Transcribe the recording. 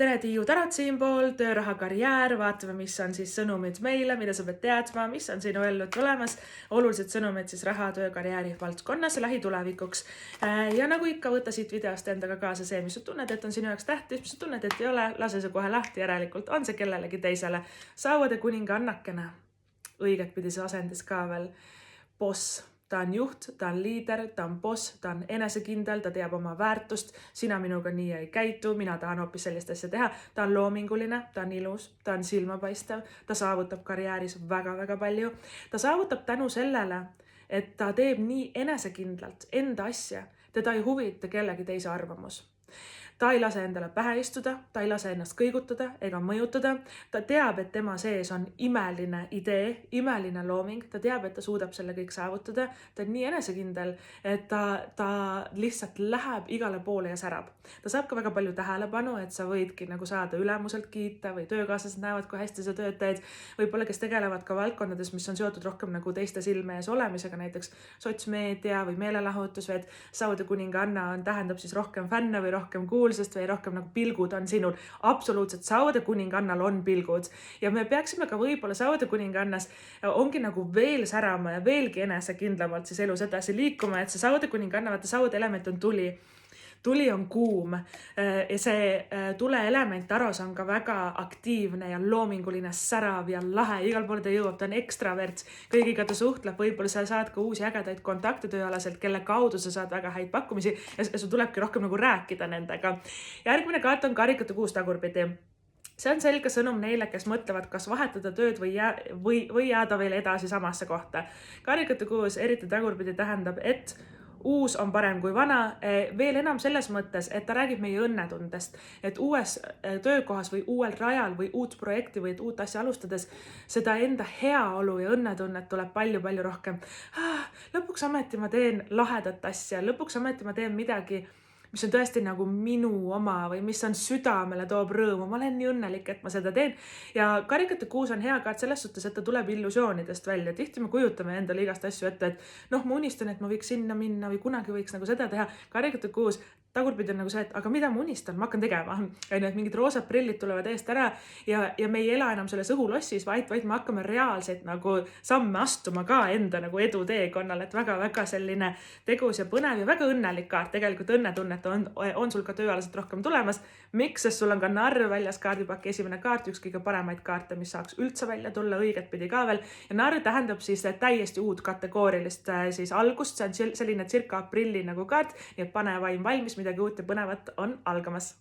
tere, Tiiu Tarat siinpool, tööraha karjäär, vaatame, mis on siis sõnumid meile, mida sa pead teadma, mis on sinu ellu tulemas, olulised sõnumid siis raha, töö, karjääri valdkonnas lähitulevikuks. Ja nagu ikka, võta siit videost endaga kaasa see, mis sa tunned, et on sinu jaoks tähtis, mis sa tunned, et ei ole, lase see kohe lahti, järelikult on see kellelegi teisele. Sauade kuninga annakene, õiget pidi see asendis ka veel, boss. Ta on juht, ta on liider, ta on boss, ta on enesekindel, ta teab oma väärtust, sina minuga nii ei käitu, mina tahan hoopis sellist asja teha, ta on loominguline, ta on ilus, ta on silmapaistev, ta saavutab karjääris väga-väga palju. Ta saavutab tänu sellele, et ta teeb nii enesekindlalt enda asja, teda ei huvita kellegi teise arvamus. Ta ei lase endale pähe istuda, ta ei lase ennast kõigutada ega mõjutada. Ta teab, et tema sees on imeline idee, imeline looming. Ta teab, et ta suudab selle kõik saavutada. Ta on nii enesekindel, et ta lihtsalt läheb igale poole ja särab. Ta saab ka väga palju tähelepanu, et sa võidki nagu saada ülemuselt kiita või töökaaslased näevad, kui hästi sa tööd teed. Võib-olla, kes tegelevad ka valdkondades, mis on seotud rohkem nagu teiste silme ees olemisega, näiteks sotsmeedia või meelelahutus, või et Sauade kuninganna tähendab siis rohkem fänne või rohkem kuulsust või rohkem nagu pilgud on sinul. Absoluutselt, Sauade kuningannal on pilgud ja me peaksime ka võib-olla Sauade kuningannas ongi nagu veel särama ja veelgi enesekindlamalt siis elus edasi liikuma, et see Sauade kuninganna, vaata Sauade element on tuli. Tuli on kuum ja see tule element Taros on ka väga aktiivne ja loominguline, särav ja lahe. Igal pool ta jõuab, ta on ekstravert, kõigiga ta suhtleb, võib-olla sa saad ka uusi ägedaid kontakte tööalaselt, kelle kaudu sa saad väga häid pakkumisi ja sul tulebki rohkem nagu rääkida nendega. Järgmine kaart on karikate kuus tagurpidi. See on selge sõnum neile, kes mõtlevad, kas vahetada tööd või jääda veel edasi samasse kohta. Karikate kuus eriti tagurpidi tähendab, et uus on parem kui vana, veel enam selles mõttes, et ta räägib meie õnnetundest, et uues töökohas või uuel rajal või uut projekti või uut asja alustades seda enda heaolu ja õnnetunnet tuleb palju-palju rohkem. Lõpuks ameti ma teen lahedat asja, lõpuks ameti ma teen midagi, mis on tõesti nagu minu oma või mis on südamele toob rõõmu. Ma olen nii õnnelik, et ma seda teen. Ja karikate kuus on hea kaart selles suhtes, et ta tuleb illusioonidest välja. Tihti me kujutame endale igast asju ette, et ma unistan, et ma võiks sinna minna või kunagi võiks nagu seda teha. Karikate kuus tagurpidi on nagu see, et aga mida ma unistan, ma hakkan tegema. Et mingid roosad prillid tulevad eest ära ja me ei ela enam selles õhulossis, vaid me hakkame reaalselt nagu samme astuma ka enda nagu edu teekonnal, et väga-väga selline tegus ja põnev ja väga õnnelik kaart. Tegelikult õnnetunnet on sul ka tööalaselt rohkem tulemas. Miks? Sest sul on ka narr väljas kaardipaki esimene kaart, üks kõige paremaid kaarte, mis saaks üldse välja tulla, õiget pidi ka veel. Ja narr tähendab siis täiesti uut kategoorilist siis algust. See on selline circa aprilli nagu kaart, nii et pane vaim valmis, midagi uut ja põnevat on algamas.